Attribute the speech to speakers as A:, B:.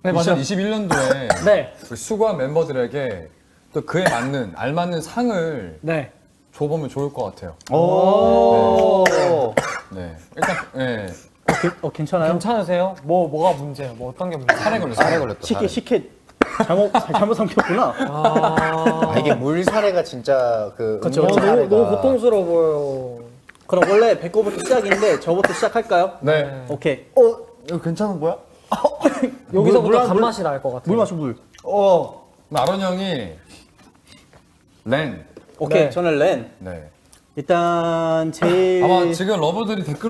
A: 네, 맞아요.
B: 2021년도에
A: 네.
B: 우리 수고한 멤버들에게 또 그에 맞는 알맞는 상을
A: 네.
B: 줘보면 좋을 것 같아요.
C: 오.
B: 네. 일단 네.
A: 괜찮아요?
D: 괜찮으세요? 뭐가 문제예요? 뭐 어떤 게 문제예요?
B: 살에 걸렸어요.
C: 살에 걸렸다.
A: 식혜 잘못 삼켰구나.
C: 아, 이게 물사례가 진짜 그
A: 그쵸,
C: 음료
A: 그쵸.
C: 사례가
D: 너무 고통스러워 보여요.
A: 그럼 원래 배꼽부터 시작인데 저부터 시작할까요?
B: 네.
A: 오케이.
C: 이거 괜찮은 거야?
D: 여기서부터 단맛이 날 것 같아요.
A: 물 마셔 물.
B: 아론 형이 렌.
A: 오케이.
D: 네.
A: 저는 렌.
B: 네.
A: 일단 제일
B: 아마 지금 러버들이 댓글